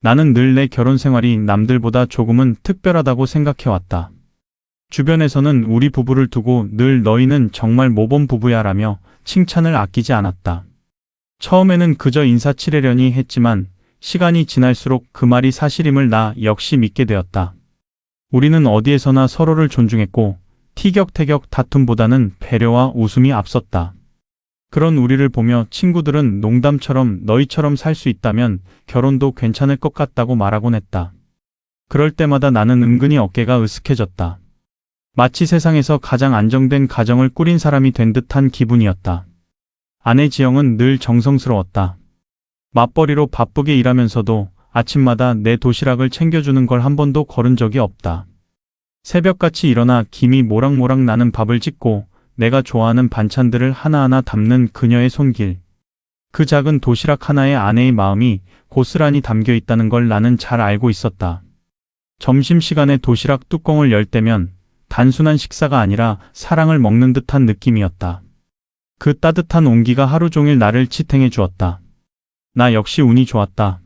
나는 늘 내 결혼 생활이 남들보다 조금은 특별하다고 생각해왔다. 주변에서는 우리 부부를 두고 늘 너희는 정말 모범 부부야 라며 칭찬을 아끼지 않았다. 처음에는 그저 인사치레려니 했지만 시간이 지날수록 그 말이 사실임을 나 역시 믿게 되었다. 우리는 어디에서나 서로를 존중했고 티격태격 다툼보다는 배려와 웃음이 앞섰다. 그런 우리를 보며 친구들은 농담처럼 너희처럼 살 수 있다면 결혼도 괜찮을 것 같다고 말하곤 했다. 그럴 때마다 나는 은근히 어깨가 으쓱해졌다. 마치 세상에서 가장 안정된 가정을 꾸린 사람이 된 듯한 기분이었다. 아내 지영은 늘 정성스러웠다. 맞벌이로 바쁘게 일하면서도 아침마다 내 도시락을 챙겨주는 걸 한 번도 거른 적이 없다. 새벽같이 일어나 김이 모락모락 나는 밥을 짓고 내가 좋아하는 반찬들을 하나하나 담는 그녀의 손길. 그 작은 도시락 하나에 아내의 마음이 고스란히 담겨 있다는 걸 나는 잘 알고 있었다. 점심시간에 도시락 뚜껑을 열 때면 단순한 식사가 아니라 사랑을 먹는 듯한 느낌이었다. 그 따뜻한 온기가 하루 종일 나를 지탱해 주었다. 나 역시 운이 좋았다.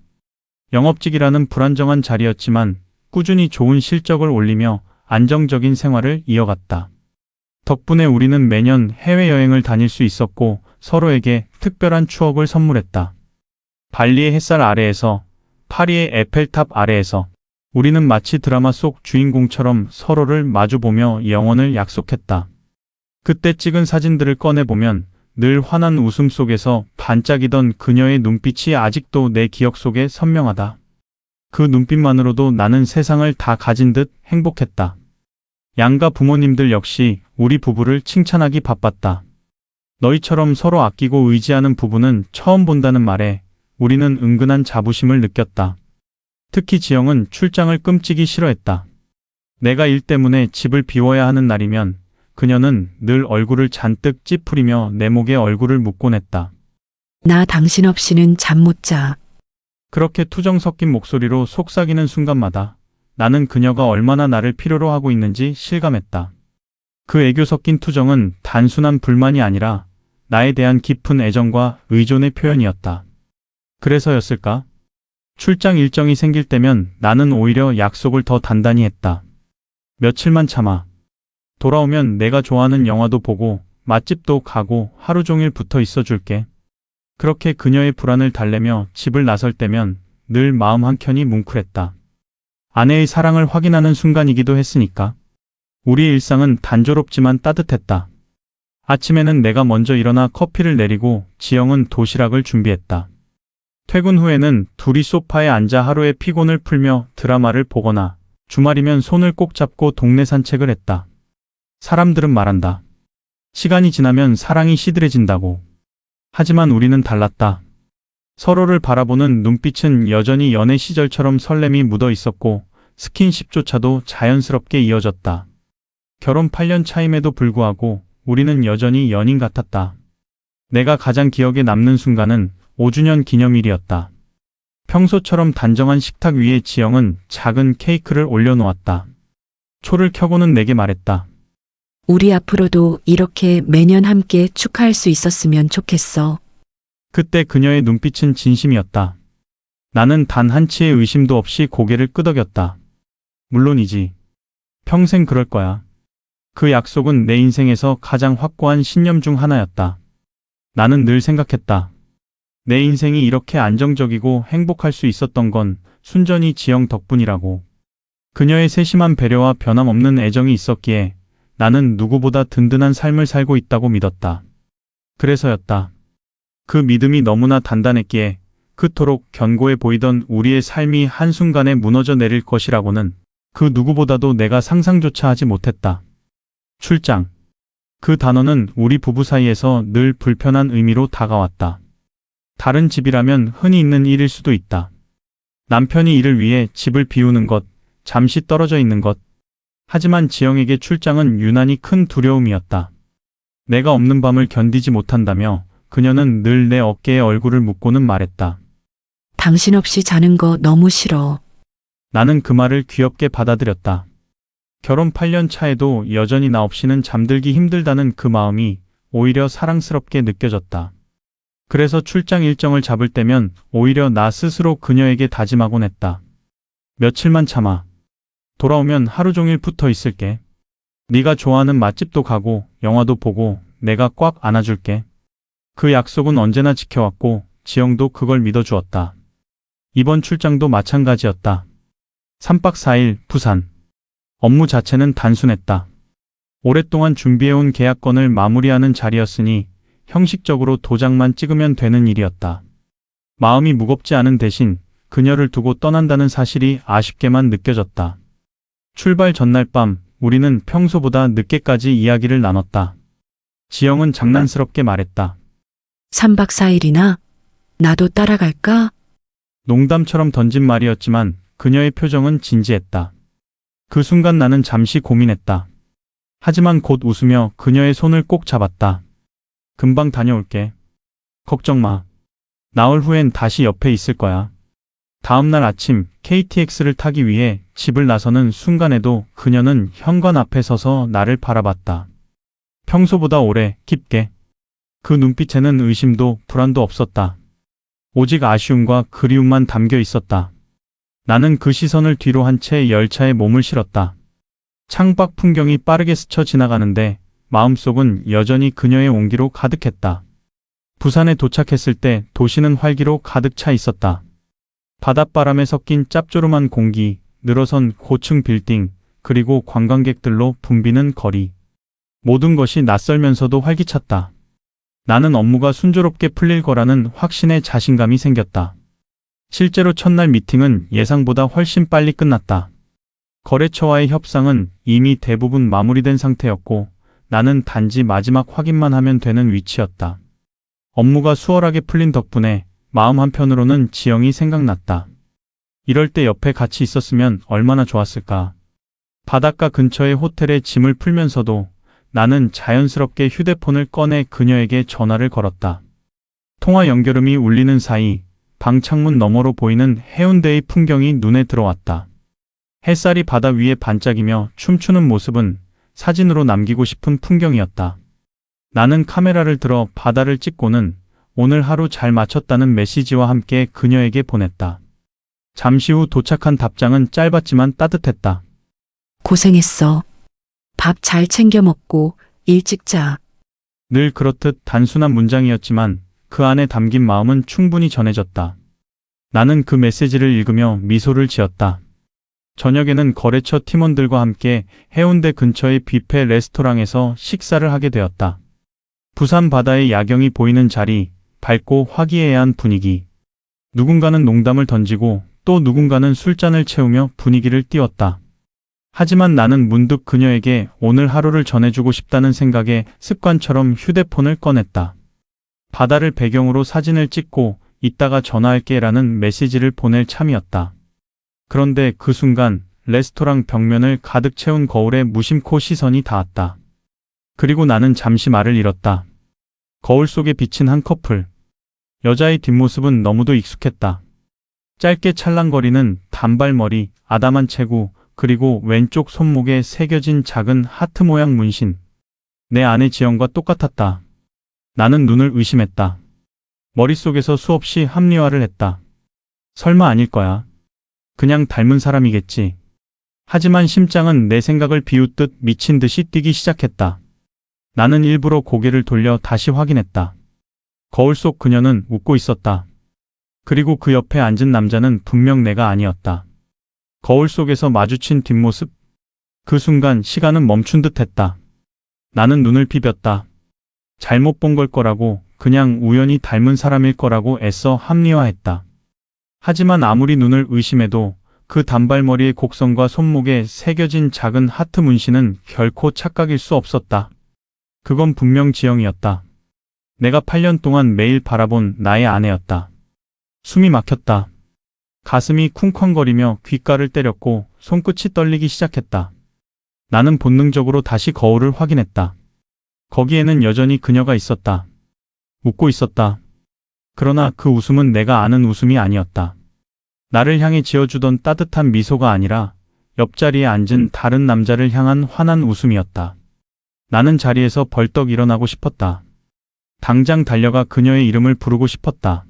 영업직이라는 불안정한 자리였지만 꾸준히 좋은 실적을 올리며 안정적인 생활을 이어갔다. 덕분에 우리는 매년 해외여행을 다닐 수 있었고 서로에게 특별한 추억을 선물했다. 발리의 햇살 아래에서, 파리의 에펠탑 아래에서 우리는 마치 드라마 속 주인공처럼 서로를 마주보며 영원을 약속했다. 그때 찍은 사진들을 꺼내보면 늘 환한 웃음 속에서 반짝이던 그녀의 눈빛이 아직도 내 기억 속에 선명하다. 그 눈빛만으로도 나는 세상을 다 가진 듯 행복했다. 양가 부모님들 역시 우리 부부를 칭찬하기 바빴다. 너희처럼 서로 아끼고 의지하는 부부는 처음 본다는 말에 우리는 은근한 자부심을 느꼈다. 특히 지영은 출장을 끔찍이 싫어했다. 내가 일 때문에 집을 비워야 하는 날이면 그녀는 늘 얼굴을 잔뜩 찌푸리며 내 목에 얼굴을 묻곤 했다. 나 당신 없이는 잠 못 자. 그렇게 투정 섞인 목소리로 속삭이는 순간마다 나는 그녀가 얼마나 나를 필요로 하고 있는지 실감했다. 그 애교 섞인 투정은 단순한 불만이 아니라 나에 대한 깊은 애정과 의존의 표현이었다. 그래서였을까? 출장 일정이 생길 때면 나는 오히려 약속을 더 단단히 했다. 며칠만 참아. 돌아오면 내가 좋아하는 영화도 보고 맛집도 가고 하루 종일 붙어 있어 줄게. 그렇게 그녀의 불안을 달래며 집을 나설 때면 늘 마음 한켠이 뭉클했다. 아내의 사랑을 확인하는 순간이기도 했으니까. 우리의 일상은 단조롭지만 따뜻했다. 아침에는 내가 먼저 일어나 커피를 내리고 지영은 도시락을 준비했다. 퇴근 후에는 둘이 소파에 앉아 하루의 피곤을 풀며 드라마를 보거나 주말이면 손을 꼭 잡고 동네 산책을 했다. 사람들은 말한다. 시간이 지나면 사랑이 시들해진다고. 하지만 우리는 달랐다. 서로를 바라보는 눈빛은 여전히 연애 시절처럼 설렘이 묻어 있었고 스킨십조차도 자연스럽게 이어졌다. 결혼 8년 차임에도 불구하고 우리는 여전히 연인 같았다. 내가 가장 기억에 남는 순간은 5주년 기념일이었다. 평소처럼 단정한 식탁 위에 지영은 작은 케이크를 올려놓았다. 초를 켜고는 내게 말했다. 우리 앞으로도 이렇게 매년 함께 축하할 수 있었으면 좋겠어. 그때 그녀의 눈빛은 진심이었다. 나는 단 한치의 의심도 없이 고개를 끄덕였다. 물론이지. 평생 그럴 거야. 그 약속은 내 인생에서 가장 확고한 신념 중 하나였다. 나는 늘 생각했다. 내 인생이 이렇게 안정적이고 행복할 수 있었던 건 순전히 지영 덕분이라고. 그녀의 세심한 배려와 변함없는 애정이 있었기에 나는 누구보다 든든한 삶을 살고 있다고 믿었다. 그래서였다. 그 믿음이 너무나 단단했기에 그토록 견고해 보이던 우리의 삶이 한순간에 무너져 내릴 것이라고는 그 누구보다도 내가 상상조차 하지 못했다. 출장. 그 단어는 우리 부부 사이에서 늘 불편한 의미로 다가왔다. 다른 집이라면 흔히 있는 일일 수도 있다. 남편이 일을 위해 집을 비우는 것, 잠시 떨어져 있는 것. 하지만 지영에게 출장은 유난히 큰 두려움이었다. 내가 없는 밤을 견디지 못한다며 그녀는 늘 내 어깨에 얼굴을 묻고는 말했다. 당신 없이 자는 거 너무 싫어. 나는 그 말을 귀엽게 받아들였다. 결혼 8년 차에도 여전히 나 없이는 잠들기 힘들다는 그 마음이 오히려 사랑스럽게 느껴졌다. 그래서 출장 일정을 잡을 때면 오히려 나 스스로 그녀에게 다짐하곤 했다. 며칠만 참아. 돌아오면 하루 종일 붙어 있을게. 네가 좋아하는 맛집도 가고 영화도 보고 내가 꽉 안아줄게. 그 약속은 언제나 지켜왔고 지영도 그걸 믿어주었다. 이번 출장도 마찬가지였다. 3박 4일 부산. 업무 자체는 단순했다. 오랫동안 준비해온 계약건을 마무리하는 자리였으니 형식적으로 도장만 찍으면 되는 일이었다. 마음이 무겁지 않은 대신 그녀를 두고 떠난다는 사실이 아쉽게만 느껴졌다. 출발 전날 밤 우리는 평소보다 늦게까지 이야기를 나눴다. 지영은 장난스럽게 말했다. 3박 4일이나? 나도 따라갈까? 농담처럼 던진 말이었지만 그녀의 표정은 진지했다. 그 순간 나는 잠시 고민했다. 하지만 곧 웃으며 그녀의 손을 꼭 잡았다. 금방 다녀올게. 걱정 마. 나흘 후엔 다시 옆에 있을 거야. 다음날 아침 KTX를 타기 위해 집을 나서는 순간에도 그녀는 현관 앞에 서서 나를 바라봤다. 평소보다 오래, 깊게. 그 눈빛에는 의심도 불안도 없었다. 오직 아쉬움과 그리움만 담겨 있었다. 나는 그 시선을 뒤로 한 채 열차에 몸을 실었다. 창밖 풍경이 빠르게 스쳐 지나가는데 마음속은 여전히 그녀의 온기로 가득했다. 부산에 도착했을 때 도시는 활기로 가득 차 있었다. 바닷바람에 섞인 짭조름한 공기, 늘어선 고층 빌딩, 그리고 관광객들로 붐비는 거리. 모든 것이 낯설면서도 활기찼다. 나는 업무가 순조롭게 풀릴 거라는 확신에 자신감이 생겼다. 실제로 첫날 미팅은 예상보다 훨씬 빨리 끝났다. 거래처와의 협상은 이미 대부분 마무리된 상태였고 나는 단지 마지막 확인만 하면 되는 위치였다. 업무가 수월하게 풀린 덕분에 마음 한편으로는 지영이 생각났다. 이럴 때 옆에 같이 있었으면 얼마나 좋았을까. 바닷가 근처의 호텔에 짐을 풀면서도 나는 자연스럽게 휴대폰을 꺼내 그녀에게 전화를 걸었다. 통화 연결음이 울리는 사이 방 창문 너머로 보이는 해운대의 풍경이 눈에 들어왔다. 햇살이 바다 위에 반짝이며 춤추는 모습은 사진으로 남기고 싶은 풍경이었다. 나는 카메라를 들어 바다를 찍고는 오늘 하루 잘 마쳤다는 메시지와 함께 그녀에게 보냈다. 잠시 후 도착한 답장은 짧았지만 따뜻했다. 고생했어. 밥 잘 챙겨 먹고 일찍 자. 늘 그렇듯 단순한 문장이었지만 그 안에 담긴 마음은 충분히 전해졌다. 나는 그 메시지를 읽으며 미소를 지었다. 저녁에는 거래처 팀원들과 함께 해운대 근처의 뷔페 레스토랑에서 식사를 하게 되었다. 부산 바다의 야경이 보이는 자리, 밝고 화기애애한 분위기. 누군가는 농담을 던지고 또 누군가는 술잔을 채우며 분위기를 띄웠다. 하지만 나는 문득 그녀에게 오늘 하루를 전해주고 싶다는 생각에 습관처럼 휴대폰을 꺼냈다. 바다를 배경으로 사진을 찍고 이따가 전화할게 라는 메시지를 보낼 참이었다. 그런데 그 순간 레스토랑 벽면을 가득 채운 거울에 무심코 시선이 닿았다. 그리고 나는 잠시 말을 잃었다. 거울 속에 비친 한 커플. 여자의 뒷모습은 너무도 익숙했다. 짧게 찰랑거리는 단발머리, 아담한 체구, 그리고 왼쪽 손목에 새겨진 작은 하트 모양 문신. 내 아내 지영과 똑같았다. 나는 눈을 의심했다. 머릿속에서 수없이 합리화를 했다. 설마 아닐 거야. 그냥 닮은 사람이겠지. 하지만 심장은 내 생각을 비웃듯 미친 듯이 뛰기 시작했다. 나는 일부러 고개를 돌려 다시 확인했다. 거울 속 그녀는 웃고 있었다. 그리고 그 옆에 앉은 남자는 분명 내가 아니었다. 거울 속에서 마주친 뒷모습. 그 순간 시간은 멈춘 듯 했다. 나는 눈을 비볐다. 잘못 본 걸 거라고, 그냥 우연히 닮은 사람일 거라고 애써 합리화했다. 하지만 아무리 눈을 의심해도 그 단발머리의 곡선과 손목에 새겨진 작은 하트 문신은 결코 착각일 수 없었다. 그건 분명 지영이었다. 내가 8년 동안 매일 바라본 나의 아내였다. 숨이 막혔다. 가슴이 쿵쾅거리며 귓가를 때렸고 손끝이 떨리기 시작했다. 나는 본능적으로 다시 거울을 확인했다. 거기에는 여전히 그녀가 있었다. 웃고 있었다. 그러나 그 웃음은 내가 아는 웃음이 아니었다. 나를 향해 지어주던 따뜻한 미소가 아니라 옆자리에 앉은 다른 남자를 향한 환한 웃음이었다. 나는 자리에서 벌떡 일어나고 싶었다. 당장 달려가 그녀의 이름을 부르고 싶었다.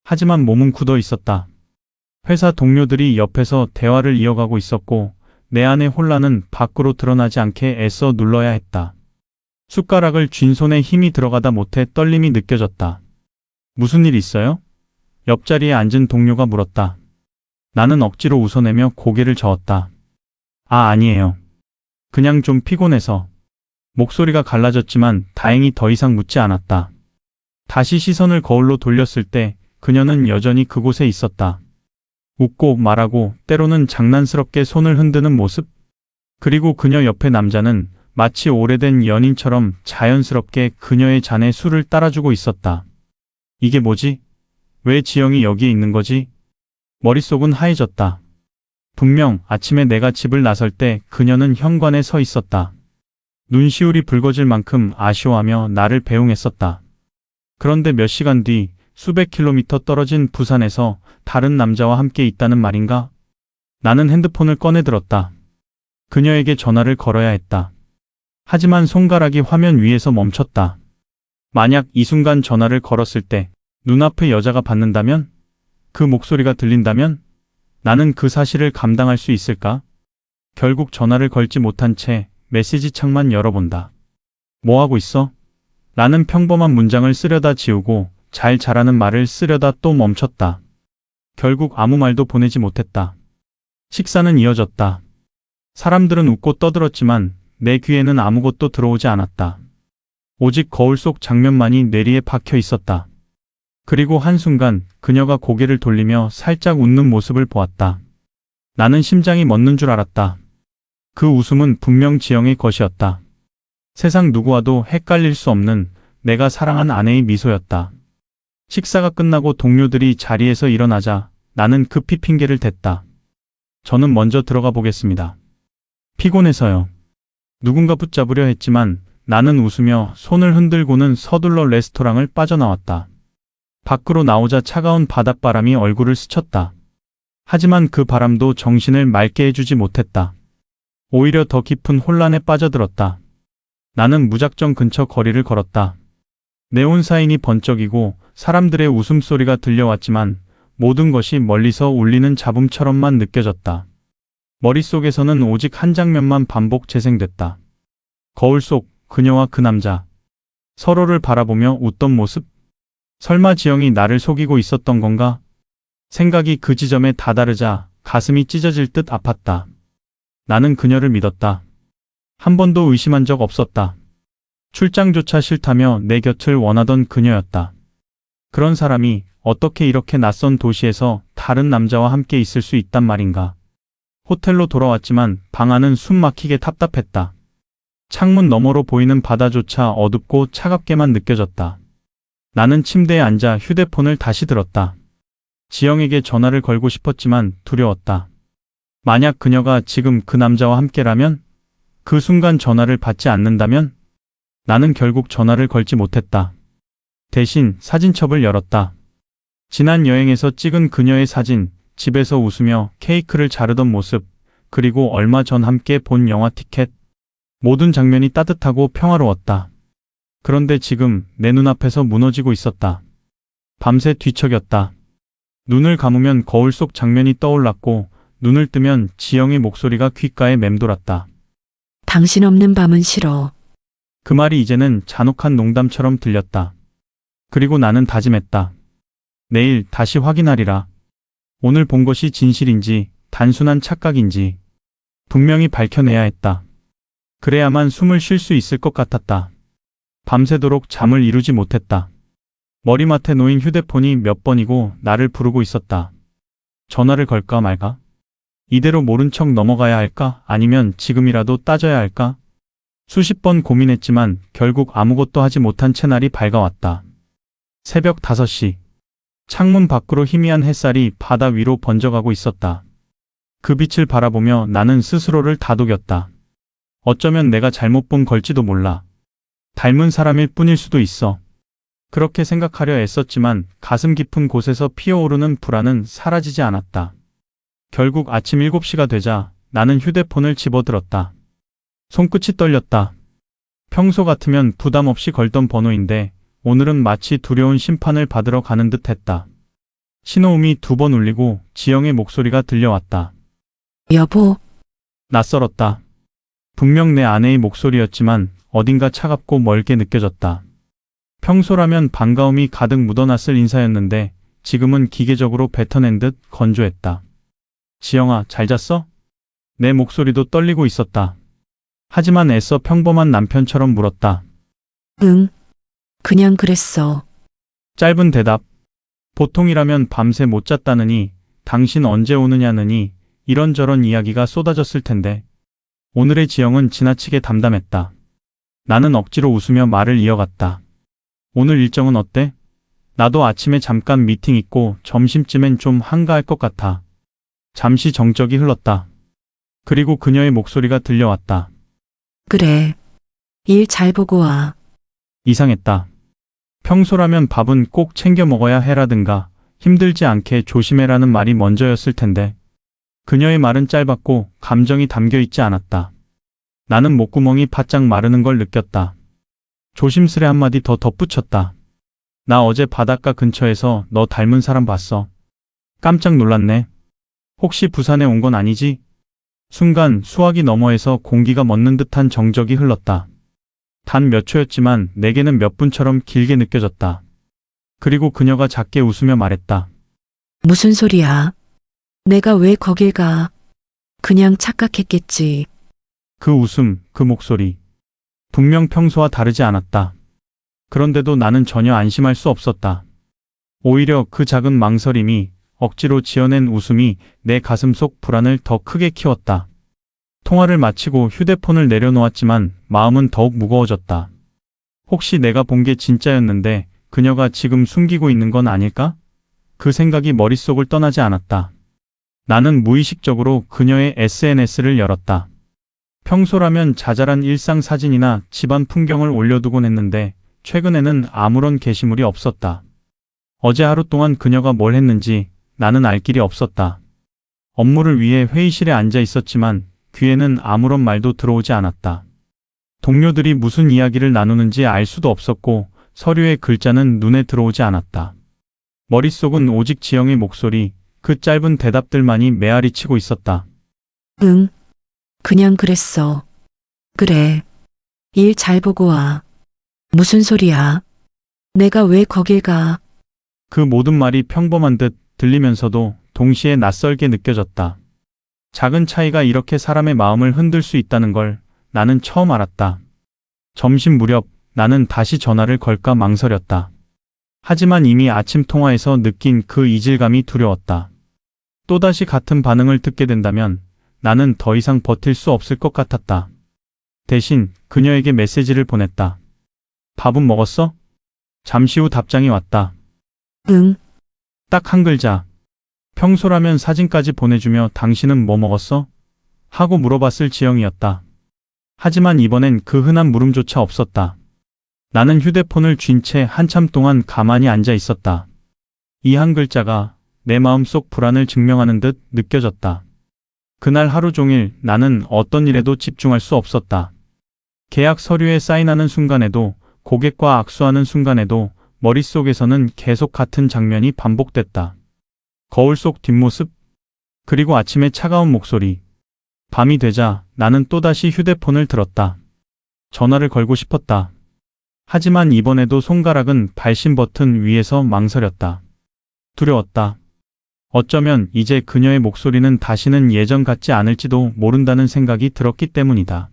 하지만 몸은 굳어 있었다. 회사 동료들이 옆에서 대화를 이어가고 있었고 내 안의 혼란은 밖으로 드러나지 않게 애써 눌러야 했다. 숟가락을 쥔 손에 힘이 들어가다 못해 떨림이 느껴졌다. 무슨 일 있어요? 옆자리에 앉은 동료가 물었다. 나는 억지로 웃어내며 고개를 저었다. 아니에요. 그냥 좀 피곤해서. 목소리가 갈라졌지만 다행히 더 이상 묻지 않았다. 다시 시선을 거울로 돌렸을 때 그녀는 여전히 그곳에 있었다. 웃고 말하고 때로는 장난스럽게 손을 흔드는 모습. 그리고 그녀 옆에 남자는 마치 오래된 연인처럼 자연스럽게 그녀의 잔에 술을 따라주고 있었다. 이게 뭐지? 왜 지영이 여기에 있는 거지? 머릿속은 하얘졌다. 분명 아침에 내가 집을 나설 때 그녀는 현관에 서 있었다. 눈시울이 붉어질 만큼 아쉬워하며 나를 배웅했었다. 그런데 몇 시간 뒤 수백 킬로미터 떨어진 부산에서 다른 남자와 함께 있다는 말인가? 나는 핸드폰을 꺼내들었다. 그녀에게 전화를 걸어야 했다. 하지만 손가락이 화면 위에서 멈췄다. 만약 이 순간 전화를 걸었을 때 눈앞의 여자가 받는다면? 그 목소리가 들린다면? 나는 그 사실을 감당할 수 있을까? 결국 전화를 걸지 못한 채 메시지 창만 열어본다. 뭐 하고 있어? 라는 평범한 문장을 쓰려다 지우고 잘 자라는 말을 쓰려다 또 멈췄다. 결국 아무 말도 보내지 못했다. 식사는 이어졌다. 사람들은 웃고 떠들었지만 내 귀에는 아무것도 들어오지 않았다. 오직 거울 속 장면만이 뇌리에 박혀 있었다. 그리고 한순간 그녀가 고개를 돌리며 살짝 웃는 모습을 보았다. 나는 심장이 멎는 줄 알았다. 그 웃음은 분명 지영의 것이었다. 세상 누구와도 헷갈릴 수 없는 내가 사랑한 아내의 미소였다. 식사가 끝나고 동료들이 자리에서 일어나자 나는 급히 핑계를 댔다. 저는 먼저 들어가 보겠습니다. 피곤해서요. 누군가 붙잡으려 했지만 나는 웃으며 손을 흔들고는 서둘러 레스토랑을 빠져나왔다. 밖으로 나오자 차가운 바닷바람이 얼굴을 스쳤다. 하지만 그 바람도 정신을 맑게 해주지 못했다. 오히려 더 깊은 혼란에 빠져들었다. 나는 무작정 근처 거리를 걸었다. 네온 사인이 번쩍이고 사람들의 웃음소리가 들려왔지만 모든 것이 멀리서 울리는 잡음처럼만 느껴졌다. 머릿속에서는 오직 한 장면만 반복 재생됐다. 거울 속 그녀와 그 남자. 서로를 바라보며 웃던 모습. 설마 지영이 나를 속이고 있었던 건가? 생각이 그 지점에 다다르자 가슴이 찢어질 듯 아팠다. 나는 그녀를 믿었다. 한 번도 의심한 적 없었다. 출장조차 싫다며 내 곁을 원하던 그녀였다. 그런 사람이 어떻게 이렇게 낯선 도시에서 다른 남자와 함께 있을 수 있단 말인가? 호텔로 돌아왔지만 방 안은 숨 막히게 답답했다. 창문 너머로 보이는 바다조차 어둡고 차갑게만 느껴졌다. 나는 침대에 앉아 휴대폰을 다시 들었다. 지영에게 전화를 걸고 싶었지만 두려웠다. 만약 그녀가 지금 그 남자와 함께라면? 그 순간 전화를 받지 않는다면? 나는 결국 전화를 걸지 못했다. 대신 사진첩을 열었다. 지난 여행에서 찍은 그녀의 사진, 집에서 웃으며 케이크를 자르던 모습, 그리고 얼마 전 함께 본 영화 티켓. 모든 장면이 따뜻하고 평화로웠다. 그런데 지금 내 눈앞에서 무너지고 있었다. 밤새 뒤척였다. 눈을 감으면 거울 속 장면이 떠올랐고 눈을 뜨면 지영의 목소리가 귓가에 맴돌았다. 당신 없는 밤은 싫어. 그 말이 이제는 잔혹한 농담처럼 들렸다. 그리고 나는 다짐했다. 내일 다시 확인하리라. 오늘 본 것이 진실인지 단순한 착각인지 분명히 밝혀내야 했다. 그래야만 숨을 쉴 수 있을 것 같았다. 밤새도록 잠을 이루지 못했다. 머리맡에 놓인 휴대폰이 몇 번이고 나를 부르고 있었다. 전화를 걸까 말까? 이대로 모른 척 넘어가야 할까? 아니면 지금이라도 따져야 할까? 수십 번 고민했지만 결국 아무것도 하지 못한 채 날이 밝아왔다. 새벽 5시. 창문 밖으로 희미한 햇살이 바다 위로 번져가고 있었다. 그 빛을 바라보며 나는 스스로를 다독였다. 어쩌면 내가 잘못 본 걸지도 몰라. 닮은 사람일 뿐일 수도 있어. 그렇게 생각하려 애썼지만 가슴 깊은 곳에서 피어오르는 불안은 사라지지 않았다. 결국 아침 7시가 되자 나는 휴대폰을 집어들었다. 손끝이 떨렸다. 평소 같으면 부담 없이 걸던 번호인데 오늘은 마치 두려운 심판을 받으러 가는 듯 했다. 신호음이 2번 울리고 지영의 목소리가 들려왔다. 여보, 낯설었다. 분명 내 아내의 목소리였지만 어딘가 차갑고 멀게 느껴졌다. 평소라면 반가움이 가득 묻어났을 인사였는데 지금은 기계적으로 뱉어낸 듯 건조했다. 지영아, 잘 잤어? 내 목소리도 떨리고 있었다. 하지만 애써 평범한 남편처럼 물었다. 응. 그냥 그랬어. 짧은 대답. 보통이라면 밤새 못 잤다느니, 당신 언제 오느냐느니 이런저런 이야기가 쏟아졌을 텐데 오늘의 지영은 지나치게 담담했다. 나는 억지로 웃으며 말을 이어갔다. 오늘 일정은 어때? 나도 아침에 잠깐 미팅 있고 점심쯤엔 좀 한가할 것 같아. 잠시 정적이 흘렀다. 그리고 그녀의 목소리가 들려왔다. 그래. 일 잘 보고 와. 이상했다. 평소라면 밥은 꼭 챙겨 먹어야 해라든가 힘들지 않게 조심해라는 말이 먼저였을 텐데 그녀의 말은 짧았고 감정이 담겨 있지 않았다. 나는 목구멍이 바짝 마르는 걸 느꼈다. 조심스레 한마디 더 덧붙였다. 나 어제 바닷가 근처에서 너 닮은 사람 봤어. 깜짝 놀랐네. 혹시 부산에 온 건 아니지? 순간 수화기 너머에서 공기가 멎는 듯한 정적이 흘렀다. 단 몇 초였지만 내게는 몇 분처럼 길게 느껴졌다. 그리고 그녀가 작게 웃으며 말했다. 무슨 소리야? 내가 왜 거길 가? 그냥 착각했겠지. 그 웃음, 그 목소리. 분명 평소와 다르지 않았다. 그런데도 나는 전혀 안심할 수 없었다. 오히려 그 작은 망설임이 억지로 지어낸 웃음이 내 가슴 속 불안을 더 크게 키웠다. 통화를 마치고 휴대폰을 내려놓았지만 마음은 더욱 무거워졌다. 혹시 내가 본 게 진짜였는데 그녀가 지금 숨기고 있는 건 아닐까? 그 생각이 머릿속을 떠나지 않았다. 나는 무의식적으로 그녀의 SNS를 열었다. 평소라면 자잘한 일상 사진이나 집안 풍경을 올려두곤 했는데 최근에는 아무런 게시물이 없었다. 어제 하루 동안 그녀가 뭘 했는지 나는 알 길이 없었다. 업무를 위해 회의실에 앉아 있었지만 귀에는 아무런 말도 들어오지 않았다. 동료들이 무슨 이야기를 나누는지 알 수도 없었고 서류의 글자는 눈에 들어오지 않았다. 머릿속은 오직 지영의 목소리, 그 짧은 대답들만이 메아리 치고 있었다. 응. 그냥 그랬어. 그래. 일 잘 보고 와. 무슨 소리야? 내가 왜 거길 가? 그 모든 말이 평범한 듯 들리면서도 동시에 낯설게 느껴졌다. 작은 차이가 이렇게 사람의 마음을 흔들 수 있다는 걸 나는 처음 알았다. 점심 무렵 나는 다시 전화를 걸까 망설였다. 하지만 이미 아침 통화에서 느낀 그 이질감이 두려웠다. 또다시 같은 반응을 듣게 된다면 나는 더 이상 버틸 수 없을 것 같았다. 대신 그녀에게 메시지를 보냈다. 밥은 먹었어? 잠시 후 답장이 왔다. 응. 딱 한 글자. 평소라면 사진까지 보내주며 당신은 뭐 먹었어? 하고 물어봤을 지영이었다. 하지만 이번엔 그 흔한 물음조차 없었다. 나는 휴대폰을 쥔 채 한참 동안 가만히 앉아 있었다. 이 한 글자가 내 마음속 불안을 증명하는 듯 느껴졌다. 그날 하루 종일 나는 어떤 일에도 집중할 수 없었다. 계약 서류에 사인하는 순간에도 고객과 악수하는 순간에도 머릿속에서는 계속 같은 장면이 반복됐다. 거울 속 뒷모습, 그리고 아침의 차가운 목소리. 밤이 되자 나는 또다시 휴대폰을 들었다. 전화를 걸고 싶었다. 하지만 이번에도 손가락은 발신 버튼 위에서 망설였다. 두려웠다. 어쩌면 이제 그녀의 목소리는 다시는 예전 같지 않을지도 모른다는 생각이 들었기 때문이다.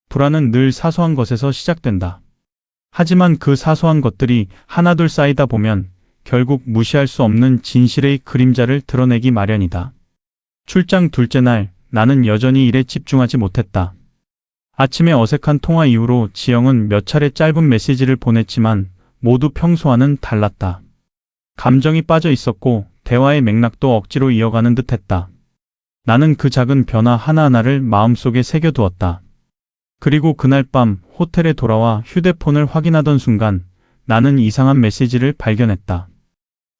불안은 늘 사소한 것에서 시작된다. 하지만 그 사소한 것들이 하나둘 쌓이다 보면 결국 무시할 수 없는 진실의 그림자를 드러내기 마련이다. 출장 둘째 날 나는 여전히 일에 집중하지 못했다. 아침에 어색한 통화 이후로 지영은 몇 차례 짧은 메시지를 보냈지만 모두 평소와는 달랐다. 감정이 빠져 있었고 대화의 맥락도 억지로 이어가는 듯했다. 나는 그 작은 변화 하나하나를 마음속에 새겨두었다. 그리고 그날 밤 호텔에 돌아와 휴대폰을 확인하던 순간 나는 이상한 메시지를 발견했다.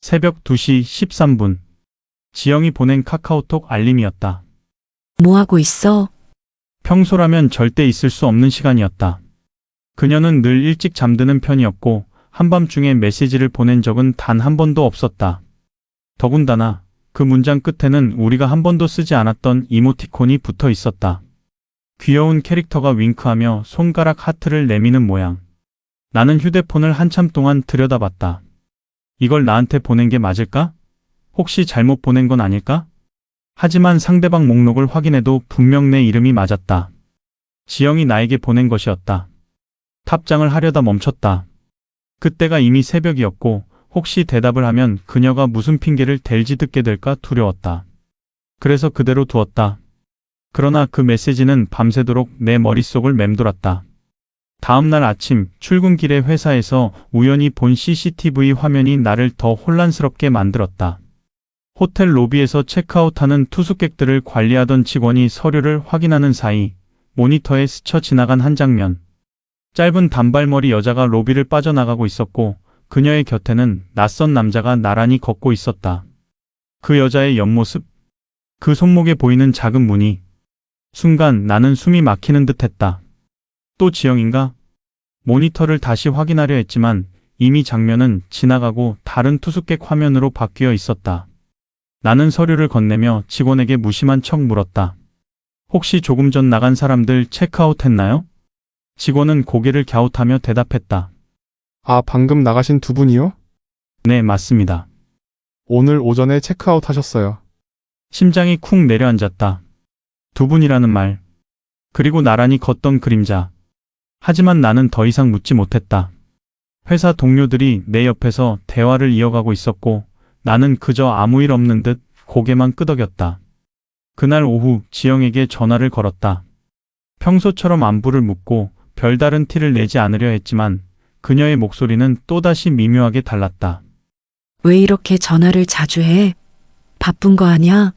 새벽 2시 13분. 지영이 보낸 카카오톡 알림이었다. 뭐 하고 있어? 평소라면 절대 있을 수 없는 시간이었다. 그녀는 늘 일찍 잠드는 편이었고 한밤중에 메시지를 보낸 적은 단 한 번도 없었다. 더군다나 그 문장 끝에는 우리가 한 번도 쓰지 않았던 이모티콘이 붙어 있었다. 귀여운 캐릭터가 윙크하며 손가락 하트를 내미는 모양. 나는 휴대폰을 한참 동안 들여다봤다. 이걸 나한테 보낸 게 맞을까? 혹시 잘못 보낸 건 아닐까? 하지만 상대방 목록을 확인해도 분명 내 이름이 맞았다. 지영이 나에게 보낸 것이었다. 답장을 하려다 멈췄다. 그때가 이미 새벽이었고 혹시 대답을 하면 그녀가 무슨 핑계를 댈지 듣게 될까 두려웠다. 그래서 그대로 두었다. 그러나 그 메시지는 밤새도록 내 머릿속을 맴돌았다. 다음 날 아침 출근길에 회사에서 우연히 본 CCTV 화면이 나를 더 혼란스럽게 만들었다. 호텔 로비에서 체크아웃하는 투숙객들을 관리하던 직원이 서류를 확인하는 사이 모니터에 스쳐 지나간 한 장면. 짧은 단발머리 여자가 로비를 빠져나가고 있었고 그녀의 곁에는 낯선 남자가 나란히 걷고 있었다. 그 여자의 옆모습, 그 손목에 보이는 작은 무늬. 순간 나는 숨이 막히는 듯 했다. 또 지영인가? 모니터를 다시 확인하려 했지만 이미 장면은 지나가고 다른 투숙객 화면으로 바뀌어 있었다. 나는 서류를 건네며 직원에게 무심한 척 물었다. 혹시 조금 전 나간 사람들 체크아웃 했나요? 직원은 고개를 갸웃하며 대답했다. 아, 방금 나가신 두 분이요? 네, 맞습니다. 오늘 오전에 체크아웃 하셨어요. 심장이 쿵 내려앉았다. 두 분이라는 말. 그리고 나란히 걷던 그림자. 하지만 나는 더 이상 묻지 못했다. 회사 동료들이 내 옆에서 대화를 이어가고 있었고 나는 그저 아무 일 없는 듯 고개만 끄덕였다. 그날 오후 지영에게 전화를 걸었다. 평소처럼 안부를 묻고 별다른 티를 내지 않으려 했지만 그녀의 목소리는 또다시 미묘하게 달랐다. 왜 이렇게 전화를 자주 해? 바쁜 거 아냐?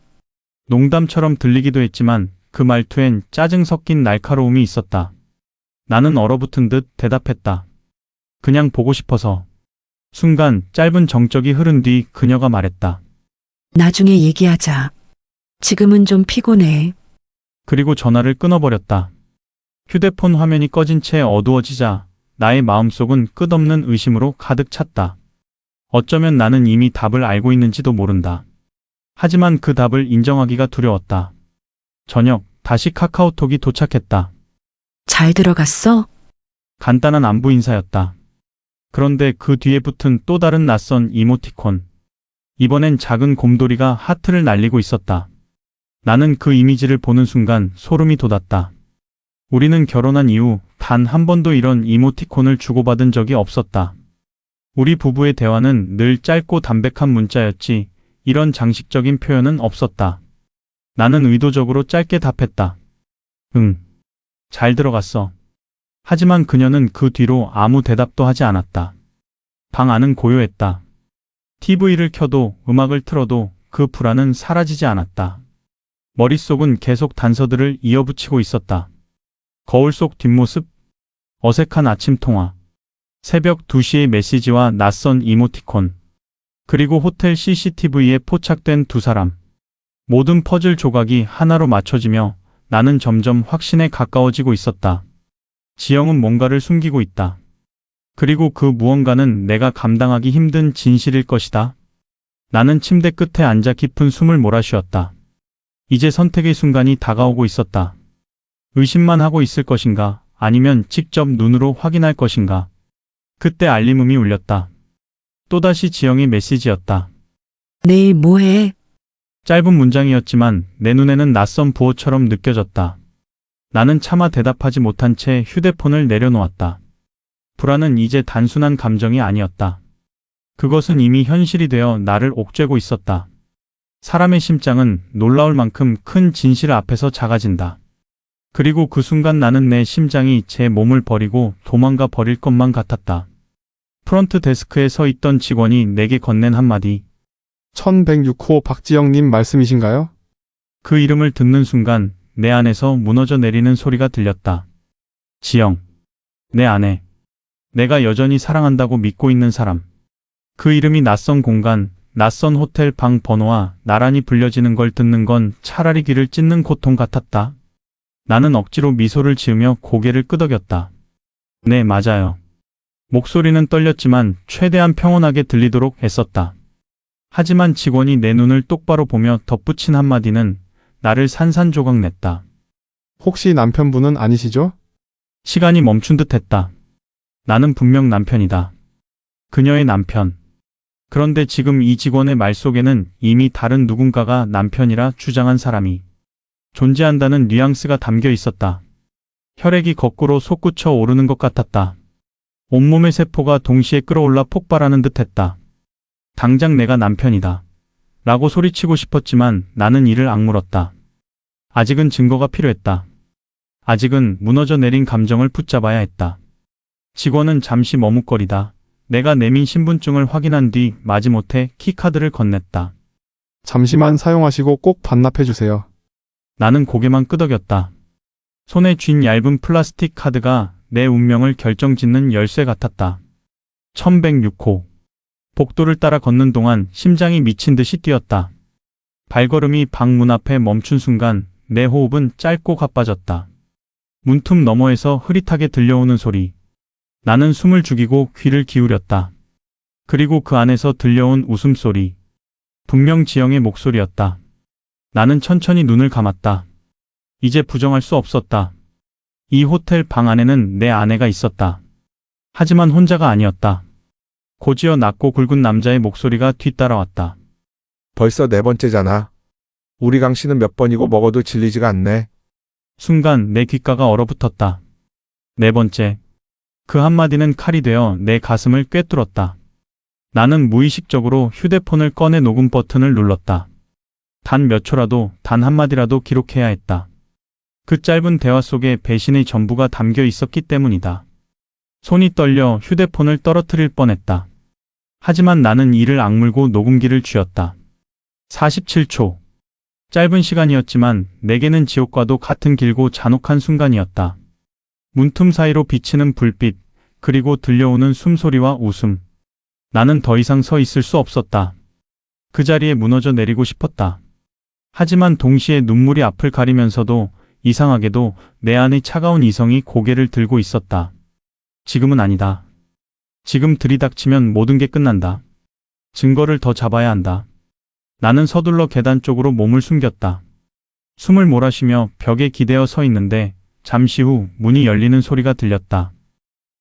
농담처럼 들리기도 했지만 그 말투엔 짜증 섞인 날카로움이 있었다. 나는 얼어붙은 듯 대답했다. 그냥 보고 싶어서. 순간 짧은 정적이 흐른 뒤 그녀가 말했다. 나중에 얘기하자. 지금은 좀 피곤해. 그리고 전화를 끊어버렸다. 휴대폰 화면이 꺼진 채 어두워지자 나의 마음속은 끝없는 의심으로 가득 찼다. 어쩌면 나는 이미 답을 알고 있는지도 모른다. 하지만 그 답을 인정하기가 두려웠다. 저녁, 다시 카카오톡이 도착했다. 잘 들어갔어? 간단한 안부 인사였다. 그런데 그 뒤에 붙은 또 다른 낯선 이모티콘. 이번엔 작은 곰돌이가 하트를 날리고 있었다. 나는 그 이미지를 보는 순간 소름이 돋았다. 우리는 결혼한 이후 단 한 번도 이런 이모티콘을 주고받은 적이 없었다. 우리 부부의 대화는 늘 짧고 담백한 문자였지 이런 장식적인 표현은 없었다. 나는 의도적으로 짧게 답했다. 응. 잘 들어갔어. 하지만 그녀는 그 뒤로 아무 대답도 하지 않았다. 방 안은 고요했다. TV를 켜도 음악을 틀어도 그 불안은 사라지지 않았다. 머릿속은 계속 단서들을 이어붙이고 있었다. 거울 속 뒷모습, 어색한 아침 통화, 새벽 2시의 메시지와 낯선 이모티콘, 그리고 호텔 CCTV에 포착된 두 사람. 모든 퍼즐 조각이 하나로 맞춰지며 나는 점점 확신에 가까워지고 있었다. 지영은 뭔가를 숨기고 있다. 그리고 그 무언가는 내가 감당하기 힘든 진실일 것이다. 나는 침대 끝에 앉아 깊은 숨을 몰아쉬었다. 이제 선택의 순간이 다가오고 있었다. 의심만 하고 있을 것인가, 아니면 직접 눈으로 확인할 것인가. 그때 알림음이 울렸다. 또다시 지영의 메시지였다. 내일 뭐 해? 짧은 문장이었지만 내 눈에는 낯선 부호처럼 느껴졌다. 나는 차마 대답하지 못한 채 휴대폰을 내려놓았다. 불안은 이제 단순한 감정이 아니었다. 그것은 이미 현실이 되어 나를 옥죄고 있었다. 사람의 심장은 놀라울 만큼 큰 진실 앞에서 작아진다. 그리고 그 순간 나는 내 심장이 제 몸을 버리고 도망가 버릴 것만 같았다. 프런트 데스크에 서 있던 직원이 내게 건넨 한마디. 1106호 박지영님 말씀이신가요? 그 이름을 듣는 순간 내 안에서 무너져 내리는 소리가 들렸다. 지영. 내 아내. 내가 여전히 사랑한다고 믿고 있는 사람. 그 이름이 낯선 공간, 낯선 호텔 방 번호와 나란히 불려지는 걸 듣는 건 차라리 귀를 찢는 고통 같았다. 나는 억지로 미소를 지으며 고개를 끄덕였다. 네, 맞아요. 목소리는 떨렸지만 최대한 평온하게 들리도록 애썼다. 하지만 직원이 내 눈을 똑바로 보며 덧붙인 한마디는 나를 산산조각 냈다. 혹시 남편분은 아니시죠? 시간이 멈춘 듯 했다. 나는 분명 남편이다. 그녀의 남편. 그런데 지금 이 직원의 말 속에는 이미 다른 누군가가 남편이라 주장한 사람이 존재한다는 뉘앙스가 담겨 있었다. 혈액이 거꾸로 솟구쳐 오르는 것 같았다. 온몸의 세포가 동시에 끌어올라 폭발하는 듯 했다. 당장 내가 남편이다. 라고 소리치고 싶었지만 나는 이를 악물었다. 아직은 증거가 필요했다. 아직은 무너져 내린 감정을 붙잡아야 했다. 직원은 잠시 머뭇거리다. 내가 내민 신분증을 확인한 뒤 마지못해 키카드를 건넸다. 잠시만 사용하시고 꼭 반납해 주세요. 나는 고개만 끄덕였다. 손에 쥔 얇은 플라스틱 카드가 내 운명을 결정짓는 열쇠 같았다. 1106호. 복도를 따라 걷는 동안 심장이 미친 듯이 뛰었다. 발걸음이 방 문 앞에 멈춘 순간 내 호흡은 짧고 가빠졌다. 문틈 너머에서 흐릿하게 들려오는 소리. 나는 숨을 죽이고 귀를 기울였다. 그리고 그 안에서 들려온 웃음소리. 분명 지영의 목소리였다. 나는 천천히 눈을 감았다. 이제 부정할 수 없었다. 이 호텔 방 안에는 내 아내가 있었다. 하지만 혼자가 아니었다. 고지어 낮고 굵은 남자의 목소리가 뒤따라왔다. 벌써 네 번째잖아. 우리 강 씨는 몇 번이고 먹어도 질리지가 않네. 순간 내 귓가가 얼어붙었다. 네 번째. 그 한마디는 칼이 되어 내 가슴을 꿰뚫었다. 나는 무의식적으로 휴대폰을 꺼내 녹음 버튼을 눌렀다. 단 몇 초라도, 단 한마디라도 기록해야 했다. 그 짧은 대화 속에 배신의 전부가 담겨 있었기 때문이다. 손이 떨려 휴대폰을 떨어뜨릴 뻔했다. 하지만 나는 이를 악물고 녹음기를 쥐었다. 47초. 짧은 시간이었지만 내게는 지옥과도 같은 길고 잔혹한 순간이었다. 문틈 사이로 비치는 불빛, 그리고 들려오는 숨소리와 웃음. 나는 더 이상 서 있을 수 없었다. 그 자리에 무너져 내리고 싶었다. 하지만 동시에 눈물이 앞을 가리면서도 이상하게도 내 안의 차가운 이성이 고개를 들고 있었다. 지금은 아니다. 지금 들이닥치면 모든 게 끝난다. 증거를 더 잡아야 한다. 나는 서둘러 계단 쪽으로 몸을 숨겼다. 숨을 몰아쉬며 벽에 기대어 서 있는데 잠시 후 문이 열리는 소리가 들렸다.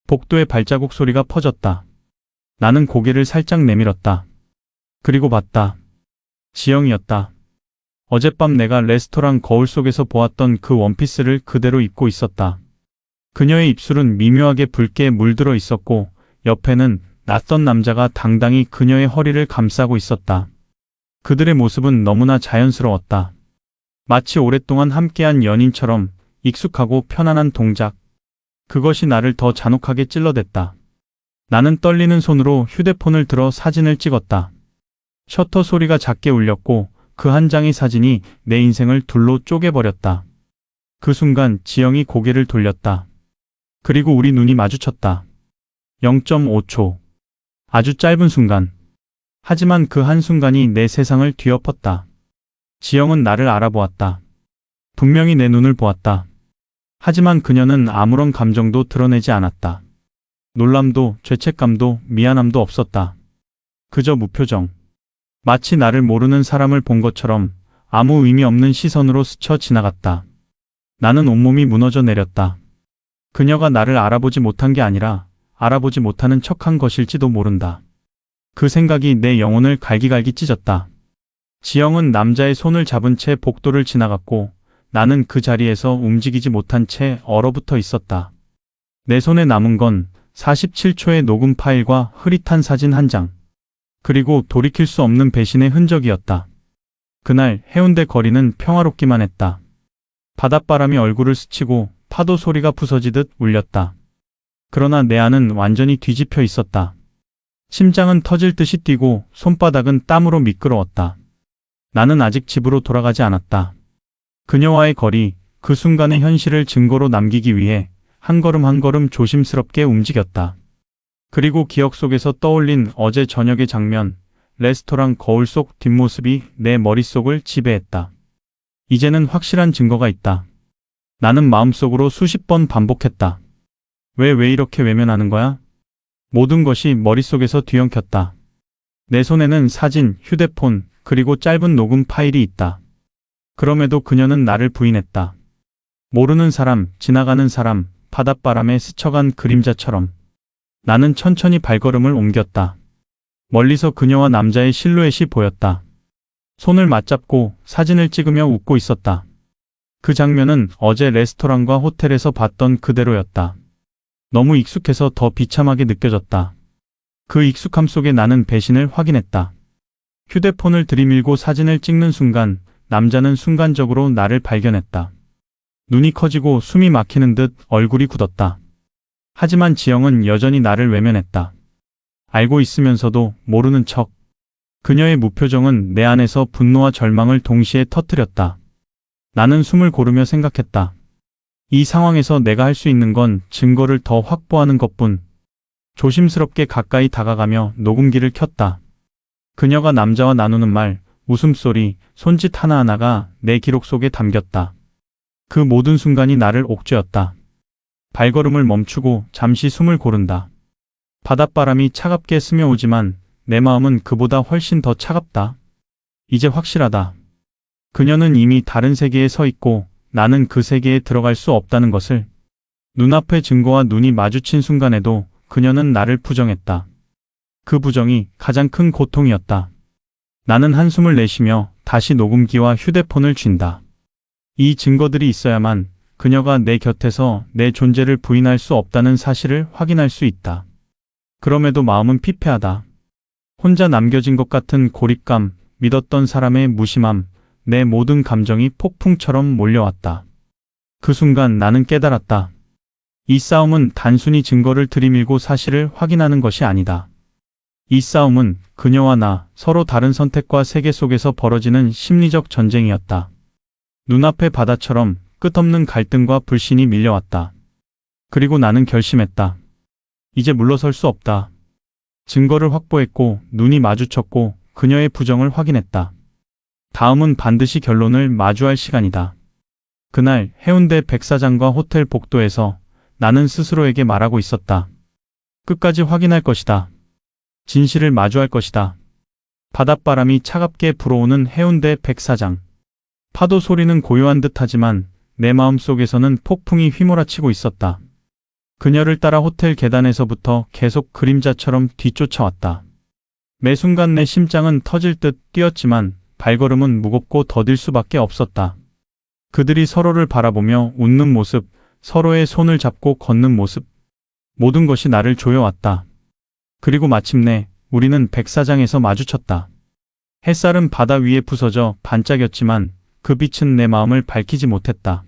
복도의 발자국 소리가 퍼졌다. 나는 고개를 살짝 내밀었다. 그리고 봤다. 지영이었다. 어젯밤 내가 레스토랑 거울 속에서 보았던 그 원피스를 그대로 입고 있었다. 그녀의 입술은 미묘하게 붉게 물들어 있었고 옆에는 낯선 남자가 당당히 그녀의 허리를 감싸고 있었다. 그들의 모습은 너무나 자연스러웠다. 마치 오랫동안 함께한 연인처럼 익숙하고 편안한 동작. 그것이 나를 더 잔혹하게 찔러댔다. 나는 떨리는 손으로 휴대폰을 들어 사진을 찍었다. 셔터 소리가 작게 울렸고 그 한 장의 사진이 내 인생을 둘로 쪼개버렸다. 그 순간 지영이 고개를 돌렸다. 그리고 우리 눈이 마주쳤다. 0.5초. 아주 짧은 순간. 하지만 그 한순간이 내 세상을 뒤엎었다. 지영은 나를 알아보았다. 분명히 내 눈을 보았다. 하지만 그녀는 아무런 감정도 드러내지 않았다. 놀람도 죄책감도 미안함도 없었다. 그저 무표정. 마치 나를 모르는 사람을 본 것처럼 아무 의미 없는 시선으로 스쳐 지나갔다. 나는 온몸이 무너져 내렸다. 그녀가 나를 알아보지 못한 게 아니라 알아보지 못하는 척한 것일지도 모른다. 그 생각이 내 영혼을 갈기갈기 찢었다. 지영은 남자의 손을 잡은 채 복도를 지나갔고 나는 그 자리에서 움직이지 못한 채 얼어붙어 있었다. 내 손에 남은 건 47초의 녹음 파일과 흐릿한 사진 한 장. 그리고 돌이킬 수 없는 배신의 흔적이었다. 그날 해운대 거리는 평화롭기만 했다. 바닷바람이 얼굴을 스치고 파도 소리가 부서지듯 울렸다. 그러나 내 안은 완전히 뒤집혀 있었다. 심장은 터질 듯이 뛰고 손바닥은 땀으로 미끄러웠다. 나는 아직 집으로 돌아가지 않았다. 그녀와의 거리, 그 순간의 현실을 증거로 남기기 위해 한 걸음 한 걸음 조심스럽게 움직였다. 그리고 기억 속에서 떠올린 어제 저녁의 장면, 레스토랑 거울 속 뒷모습이 내 머릿속을 지배했다. 이제는 확실한 증거가 있다. 나는 마음속으로 수십 번 반복했다. 왜 이렇게 외면하는 거야? 모든 것이 머릿속에서 뒤엉켰다. 내 손에는 사진, 휴대폰, 그리고 짧은 녹음 파일이 있다. 그럼에도 그녀는 나를 부인했다. 모르는 사람, 지나가는 사람, 바닷바람에 스쳐간 그림자처럼. 나는 천천히 발걸음을 옮겼다. 멀리서 그녀와 남자의 실루엣이 보였다. 손을 맞잡고 사진을 찍으며 웃고 있었다. 그 장면은 어제 레스토랑과 호텔에서 봤던 그대로였다. 너무 익숙해서 더 비참하게 느껴졌다. 그 익숙함 속에 나는 배신을 확인했다. 휴대폰을 들이밀고 사진을 찍는 순간 남자는 순간적으로 나를 발견했다. 눈이 커지고 숨이 막히는 듯 얼굴이 굳었다. 하지만 지영은 여전히 나를 외면했다. 알고 있으면서도 모르는 척. 그녀의 무표정은 내 안에서 분노와 절망을 동시에 터뜨렸다. 나는 숨을 고르며 생각했다. 이 상황에서 내가 할 수 있는 건 증거를 더 확보하는 것뿐. 조심스럽게 가까이 다가가며 녹음기를 켰다. 그녀가 남자와 나누는 말, 웃음소리, 손짓 하나하나가 내 기록 속에 담겼다. 그 모든 순간이 나를 옥죄었다. 발걸음을 멈추고 잠시 숨을 고른다. 바닷바람이 차갑게 스며오지만 내 마음은 그보다 훨씬 더 차갑다. 이제 확실하다. 그녀는 이미 다른 세계에 서 있고 나는 그 세계에 들어갈 수 없다는 것을. 눈앞의 증거와 눈이 마주친 순간에도 그녀는 나를 부정했다. 그 부정이 가장 큰 고통이었다. 나는 한숨을 내쉬며 다시 녹음기와 휴대폰을 쥔다. 이 증거들이 있어야만 그녀가 내 곁에서 내 존재를 부인할 수 없다는 사실을 확인할 수 있다. 그럼에도 마음은 피폐하다. 혼자 남겨진 것 같은 고립감, 믿었던 사람의 무심함, 내 모든 감정이 폭풍처럼 몰려왔다. 그 순간 나는 깨달았다. 이 싸움은 단순히 증거를 들이밀고 사실을 확인하는 것이 아니다. 이 싸움은 그녀와 나 서로 다른 선택과 세계 속에서 벌어지는 심리적 전쟁이었다. 눈앞의 바다처럼 끝없는 갈등과 불신이 밀려왔다. 그리고 나는 결심했다. 이제 물러설 수 없다. 증거를 확보했고 눈이 마주쳤고 그녀의 부정을 확인했다. 다음은 반드시 결론을 마주할 시간이다. 그날 해운대 백사장과 호텔 복도에서 나는 스스로에게 말하고 있었다. 끝까지 확인할 것이다. 진실을 마주할 것이다. 바닷바람이 차갑게 불어오는 해운대 백사장. 파도 소리는 고요한 듯하지만 내 마음 속에서는 폭풍이 휘몰아치고 있었다. 그녀를 따라 호텔 계단에서부터 계속 그림자처럼 뒤쫓아왔다. 매 순간 내 심장은 터질 듯 뛰었지만 발걸음은 무겁고 더딜 수밖에 없었다. 그들이 서로를 바라보며 웃는 모습, 서로의 손을 잡고 걷는 모습, 모든 것이 나를 조여왔다. 그리고 마침내 우리는 백사장에서 마주쳤다. 햇살은 바다 위에 부서져 반짝였지만 그 빛은 내 마음을 밝히지 못했다.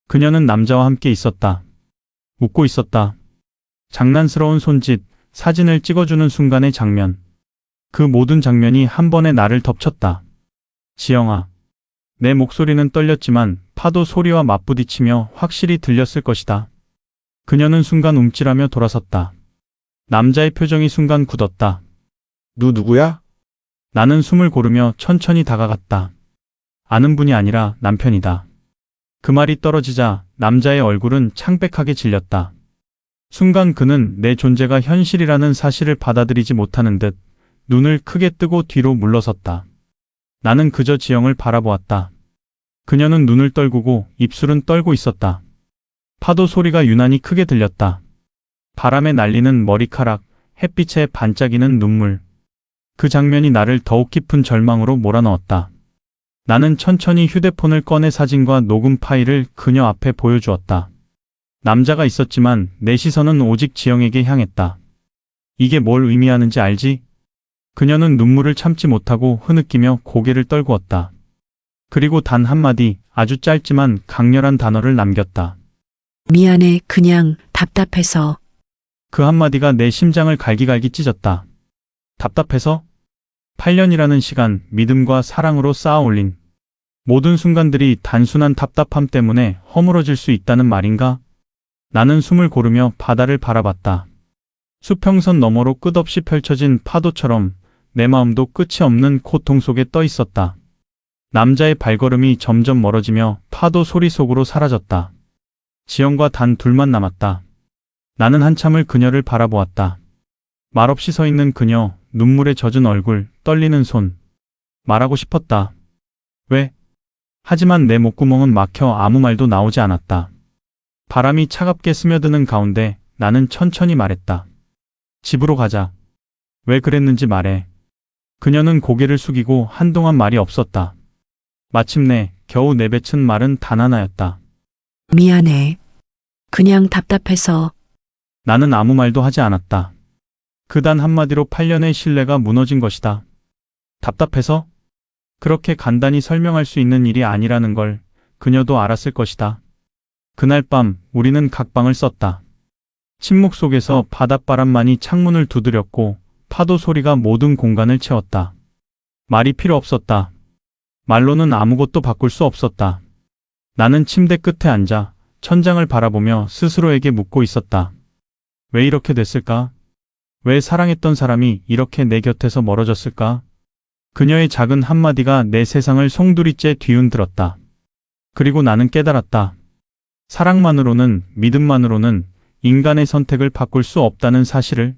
그녀는 남자와 함께 있었다. 웃고 있었다. 장난스러운 손짓, 사진을 찍어주는 순간의 장면. 그 모든 장면이 한 번에 나를 덮쳤다. 지영아. 내 목소리는 떨렸지만 파도 소리와 맞부딪히며 확실히 들렸을 것이다. 그녀는 순간 움찔하며 돌아섰다. 남자의 표정이 순간 굳었다. 누구야? 나는 숨을 고르며 천천히 다가갔다. 아는 분이 아니라 남편이다. 그 말이 떨어지자 남자의 얼굴은 창백하게 질렸다. 순간 그는 내 존재가 현실이라는 사실을 받아들이지 못하는 듯 눈을 크게 뜨고 뒤로 물러섰다. 나는 그저 지영을 바라보았다. 그녀는 눈을 떨구고 입술은 떨고 있었다. 파도 소리가 유난히 크게 들렸다. 바람에 날리는 머리카락, 햇빛에 반짝이는 눈물. 그 장면이 나를 더욱 깊은 절망으로 몰아넣었다. 나는 천천히 휴대폰을 꺼내 사진과 녹음 파일을 그녀 앞에 보여주었다. 남자가 있었지만 내 시선은 오직 지영에게 향했다. 이게 뭘 의미하는지 알지? 그녀는 눈물을 참지 못하고 흐느끼며 고개를 떨구었다. 그리고 단 한마디 아주 짧지만 강렬한 단어를 남겼다. 미안해, 그냥 답답해서. 그 한마디가 내 심장을 갈기갈기 찢었다. 답답해서? 8년이라는 시간, 믿음과 사랑으로 쌓아 올린 모든 순간들이 단순한 답답함 때문에 허물어질 수 있다는 말인가? 나는 숨을 고르며 바다를 바라봤다. 수평선 너머로 끝없이 펼쳐진 파도처럼 내 마음도 끝이 없는 고통 속에 떠 있었다. 남자의 발걸음이 점점 멀어지며 파도 소리 속으로 사라졌다. 지영과 단 둘만 남았다. 나는 한참을 그녀를 바라보았다. 말없이 서 있는 그녀, 눈물에 젖은 얼굴, 떨리는 손. 말하고 싶었다. 왜? 하지만 내 목구멍은 막혀 아무 말도 나오지 않았다. 바람이 차갑게 스며드는 가운데 나는 천천히 말했다. 집으로 가자. 왜 그랬는지 말해. 그녀는 고개를 숙이고 한동안 말이 없었다. 마침내 겨우 내뱉은 말은 단 하나였다. 미안해. 그냥 답답해서. 나는 아무 말도 하지 않았다. 그 단 한마디로 8년의 신뢰가 무너진 것이다. 답답해서? 그렇게 간단히 설명할 수 있는 일이 아니라는 걸 그녀도 알았을 것이다. 그날 밤 우리는 각방을 썼다. 침묵 속에서 바닷바람만이 창문을 두드렸고 파도 소리가 모든 공간을 채웠다. 말이 필요 없었다. 말로는 아무것도 바꿀 수 없었다. 나는 침대 끝에 앉아 천장을 바라보며 스스로에게 묻고 있었다. 왜 이렇게 됐을까? 왜 사랑했던 사람이 이렇게 내 곁에서 멀어졌을까? 그녀의 작은 한마디가 내 세상을 송두리째 뒤흔들었다. 그리고 나는 깨달았다. 사랑만으로는, 믿음만으로는 인간의 선택을 바꿀 수 없다는 사실을.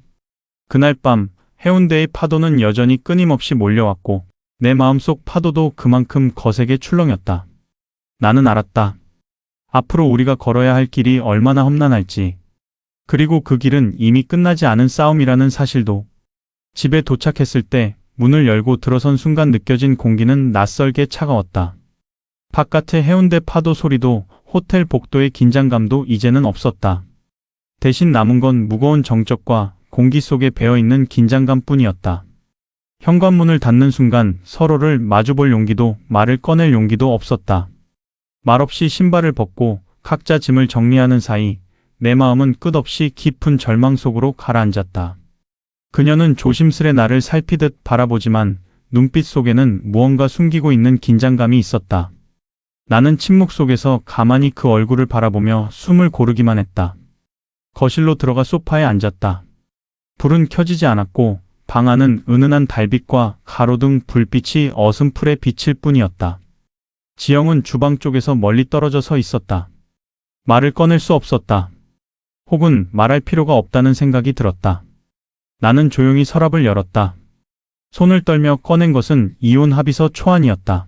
그날 밤 해운대의 파도는 여전히 끊임없이 몰려왔고 내 마음속 파도도 그만큼 거세게 출렁였다. 나는 알았다. 앞으로 우리가 걸어야 할 길이 얼마나 험난할지. 그리고 그 길은 이미 끝나지 않은 싸움이라는 사실도. 집에 도착했을 때 문을 열고 들어선 순간 느껴진 공기는 낯설게 차가웠다. 바깥의 해운대 파도 소리도 호텔 복도의 긴장감도 이제는 없었다. 대신 남은 건 무거운 정적과 공기 속에 배어있는 긴장감뿐이었다. 현관문을 닫는 순간 서로를 마주볼 용기도 말을 꺼낼 용기도 없었다. 말없이 신발을 벗고 각자 짐을 정리하는 사이 내 마음은 끝없이 깊은 절망 속으로 가라앉았다. 그녀는 조심스레 나를 살피듯 바라보지만 눈빛 속에는 무언가 숨기고 있는 긴장감이 있었다. 나는 침묵 속에서 가만히 그 얼굴을 바라보며 숨을 고르기만 했다. 거실로 들어가 소파에 앉았다. 불은 켜지지 않았고 방 안은 은은한 달빛과 가로등 불빛이 어슴풀에 비칠 뿐이었다. 지영은 주방 쪽에서 멀리 떨어져 서 있었다. 말을 꺼낼 수 없었다. 혹은 말할 필요가 없다는 생각이 들었다. 나는 조용히 서랍을 열었다. 손을 떨며 꺼낸 것은 이혼 합의서 초안이었다.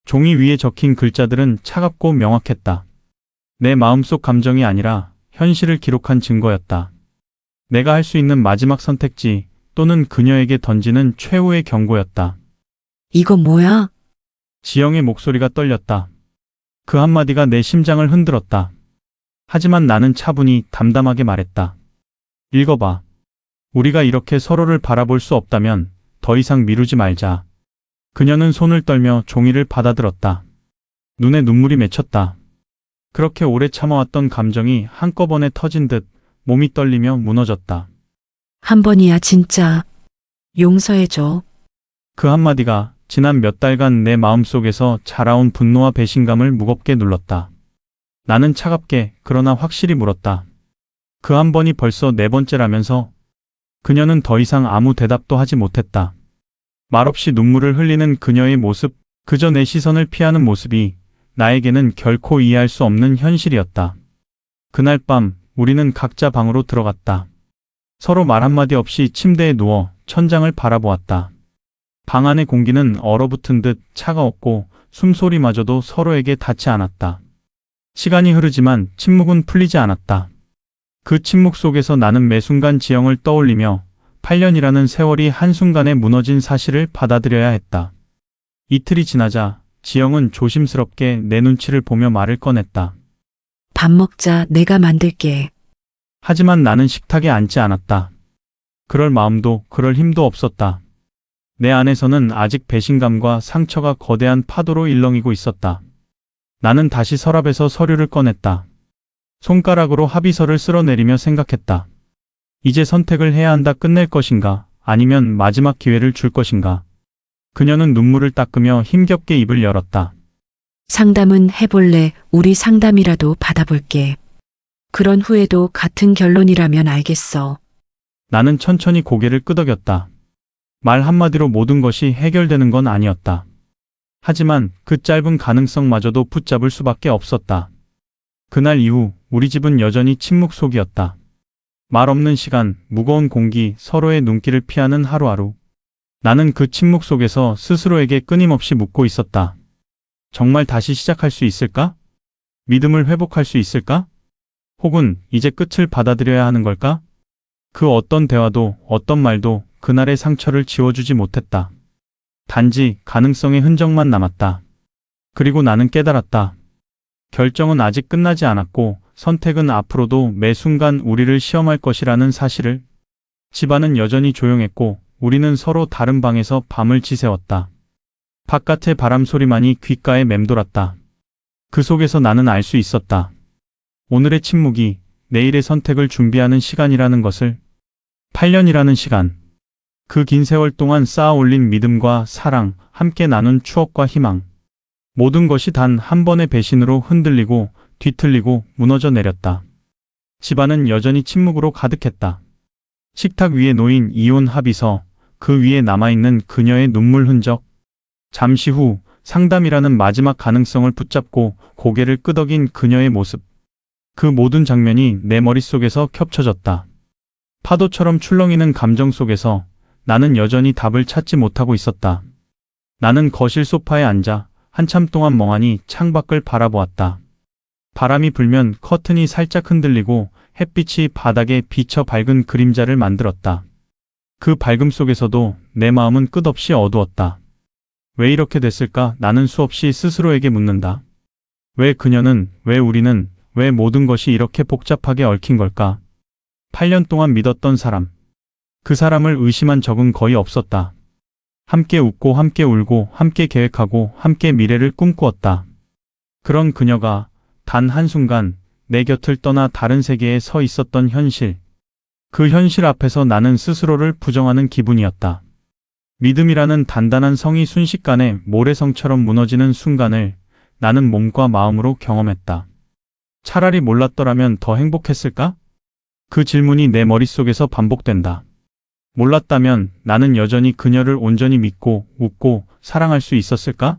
종이 위에 적힌 글자들은 차갑고 명확했다. 내 마음속 감정이 아니라 현실을 기록한 증거였다. 내가 할 수 있는 마지막 선택지 또는 그녀에게 던지는 최후의 경고였다. 이거 뭐야? 지영의 목소리가 떨렸다. 그 한마디가 내 심장을 흔들었다. 하지만 나는 차분히 담담하게 말했다. 읽어봐. 우리가 이렇게 서로를 바라볼 수 없다면 더 이상 미루지 말자. 그녀는 손을 떨며 종이를 받아들었다. 눈에 눈물이 맺혔다. 그렇게 오래 참아왔던 감정이 한꺼번에 터진 듯 몸이 떨리며 무너졌다. 한 번이야 진짜. 용서해줘. 그 한마디가 지난 몇 달간 내 마음속에서 자라온 분노와 배신감을 무겁게 눌렀다. 나는 차갑게 그러나 확실히 물었다. 그 한 번이 벌써 네 번째라면서? 그녀는 더 이상 아무 대답도 하지 못했다. 말없이 눈물을 흘리는 그녀의 모습, 그저 내 시선을 피하는 모습이 나에게는 결코 이해할 수 없는 현실이었다. 그날 밤 우리는 각자 방으로 들어갔다. 서로 말 한마디 없이 침대에 누워 천장을 바라보았다. 방 안의 공기는 얼어붙은 듯 차가웠고 숨소리마저도 서로에게 닿지 않았다. 시간이 흐르지만 침묵은 풀리지 않았다. 그 침묵 속에서 나는 매 순간 지영을 떠올리며 8년이라는 세월이 한순간에 무너진 사실을 받아들여야 했다. 이틀이 지나자 지영은 조심스럽게 내 눈치를 보며 말을 꺼냈다. 밥 먹자. 내가 만들게. 하지만 나는 식탁에 앉지 않았다. 그럴 마음도 그럴 힘도 없었다. 내 안에서는 아직 배신감과 상처가 거대한 파도로 일렁이고 있었다. 나는 다시 서랍에서 서류를 꺼냈다. 손가락으로 합의서를 쓸어내리며 생각했다. 이제 선택을 해야 한다. 끝낼 것인가? 아니면 마지막 기회를 줄 것인가? 그녀는 눈물을 닦으며 힘겹게 입을 열었다. 상담은 해볼래. 우리 상담이라도 받아볼게. 그런 후에도 같은 결론이라면 알겠어. 나는 천천히 고개를 끄덕였다. 말 한마디로 모든 것이 해결되는 건 아니었다. 하지만 그 짧은 가능성마저도 붙잡을 수밖에 없었다. 그날 이후 우리 집은 여전히 침묵 속이었다. 말 없는 시간, 무거운 공기, 서로의 눈길을 피하는 하루하루. 나는 그 침묵 속에서 스스로에게 끊임없이 묻고 있었다. 정말 다시 시작할 수 있을까? 믿음을 회복할 수 있을까? 혹은 이제 끝을 받아들여야 하는 걸까? 그 어떤 대화도 어떤 말도 그날의 상처를 지워주지 못했다. 단지 가능성의 흔적만 남았다. 그리고 나는 깨달았다. 결정은 아직 끝나지 않았고 선택은 앞으로도 매 순간 우리를 시험할 것이라는 사실을. 집안은 여전히 조용했고 우리는 서로 다른 방에서 밤을 지새웠다. 바깥의 바람 소리만이 귓가에 맴돌았다. 그 속에서 나는 알 수 있었다. 오늘의 침묵이 내일의 선택을 준비하는 시간이라는 것을. 8년이라는 시간. 그 긴 세월 동안 쌓아 올린 믿음과 사랑, 함께 나눈 추억과 희망. 모든 것이 단 한 번의 배신으로 흔들리고 뒤틀리고 무너져 내렸다. 집안은 여전히 침묵으로 가득했다. 식탁 위에 놓인 이혼 합의서, 그 위에 남아있는 그녀의 눈물 흔적. 잠시 후 상담이라는 마지막 가능성을 붙잡고 고개를 끄덕인 그녀의 모습. 그 모든 장면이 내 머릿속에서 겹쳐졌다. 파도처럼 출렁이는 감정 속에서 나는 여전히 답을 찾지 못하고 있었다. 나는 거실 소파에 앉아 한참 동안 멍하니 창밖을 바라보았다. 바람이 불면 커튼이 살짝 흔들리고 햇빛이 바닥에 비쳐 밝은 그림자를 만들었다. 그 밝음 속에서도 내 마음은 끝없이 어두웠다. 왜 이렇게 됐을까? 나는 수없이 스스로에게 묻는다. 왜 그녀는, 왜 우리는, 왜 모든 것이 이렇게 복잡하게 얽힌 걸까? 8년 동안 믿었던 사람. 그 사람을 의심한 적은 거의 없었다. 함께 웃고 함께 울고 함께 계획하고 함께 미래를 꿈꾸었다. 그런 그녀가 단 한순간 내 곁을 떠나 다른 세계에 서 있었던 현실. 그 현실 앞에서 나는 스스로를 부정하는 기분이었다. 믿음이라는 단단한 성이 순식간에 모래성처럼 무너지는 순간을 나는 몸과 마음으로 경험했다. 차라리 몰랐더라면 더 행복했을까? 그 질문이 내 머릿속에서 반복된다. 몰랐다면 나는 여전히 그녀를 온전히 믿고 웃고 사랑할 수 있었을까?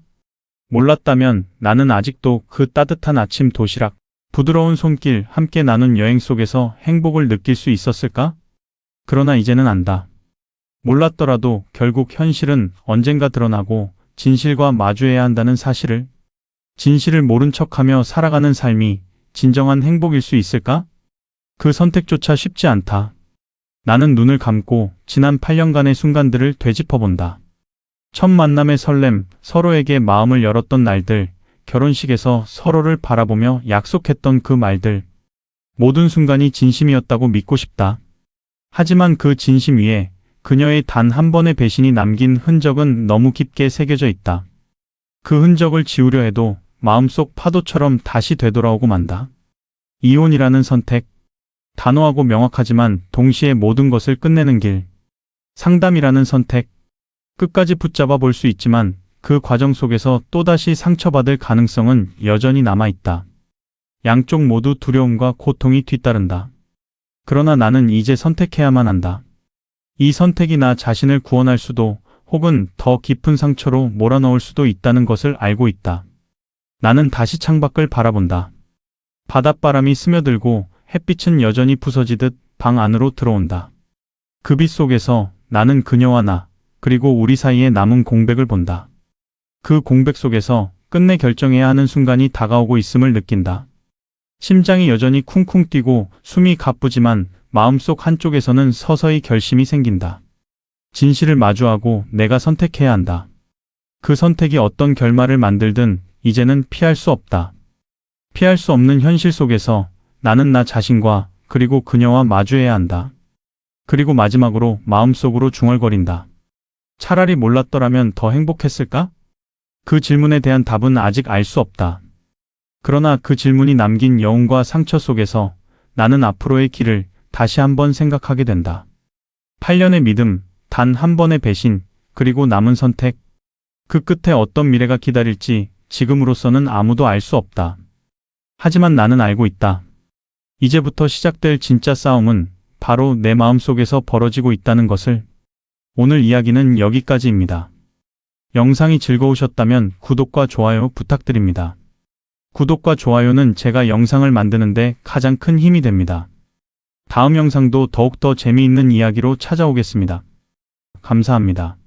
몰랐다면 나는 아직도 그 따뜻한 아침 도시락, 부드러운 손길, 함께 나눈 여행 속에서 행복을 느낄 수 있었을까? 그러나 이제는 안다. 몰랐더라도 결국 현실은 언젠가 드러나고 진실과 마주해야 한다는 사실을. 진실을 모른 척하며 살아가는 삶이 진정한 행복일 수 있을까? 그 선택조차 쉽지 않다. 나는 눈을 감고 지난 8년간의 순간들을 되짚어본다. 첫 만남의 설렘, 서로에게 마음을 열었던 날들, 결혼식에서 서로를 바라보며 약속했던 그 말들. 모든 순간이 진심이었다고 믿고 싶다. 하지만 그 진심 위에 그녀의 단 한 번의 배신이 남긴 흔적은 너무 깊게 새겨져 있다. 그 흔적을 지우려 해도 마음속 파도처럼 다시 되돌아오고 만다. 이혼이라는 선택. 단호하고 명확하지만 동시에 모든 것을 끝내는 길. 상담이라는 선택. 끝까지 붙잡아 볼 수 있지만 그 과정 속에서 또다시 상처받을 가능성은 여전히 남아있다. 양쪽 모두 두려움과 고통이 뒤따른다. 그러나 나는 이제 선택해야만 한다. 이 선택이 나 자신을 구원할 수도 혹은 더 깊은 상처로 몰아넣을 수도 있다는 것을 알고 있다. 나는 다시 창밖을 바라본다. 바닷바람이 스며들고 햇빛은 여전히 부서지듯 방 안으로 들어온다. 그 빛 속에서 나는 그녀와 나, 그리고 우리 사이에 남은 공백을 본다. 그 공백 속에서 끝내 결정해야 하는 순간이 다가오고 있음을 느낀다. 심장이 여전히 쿵쿵 뛰고 숨이 가쁘지만 마음속 한쪽에서는 서서히 결심이 생긴다. 진실을 마주하고 내가 선택해야 한다. 그 선택이 어떤 결말을 만들든 이제는 피할 수 없다. 피할 수 없는 현실 속에서 나는 나 자신과 그리고 그녀와 마주해야 한다. 그리고 마지막으로 마음속으로 중얼거린다. 차라리 몰랐더라면 더 행복했을까? 그 질문에 대한 답은 아직 알 수 없다. 그러나 그 질문이 남긴 여운과 상처 속에서 나는 앞으로의 길을 다시 한번 생각하게 된다. 8년의 믿음, 단 한 번의 배신, 그리고 남은 선택. 그 끝에 어떤 미래가 기다릴지 지금으로서는 아무도 알 수 없다. 하지만 나는 알고 있다. 이제부터 시작될 진짜 싸움은 바로 내 마음속에서 벌어지고 있다는 것을. 오늘 이야기는 여기까지입니다. 영상이 즐거우셨다면 구독과 좋아요 부탁드립니다. 구독과 좋아요는 제가 영상을 만드는데 가장 큰 힘이 됩니다. 다음 영상도 더욱더 재미있는 이야기로 찾아오겠습니다. 감사합니다.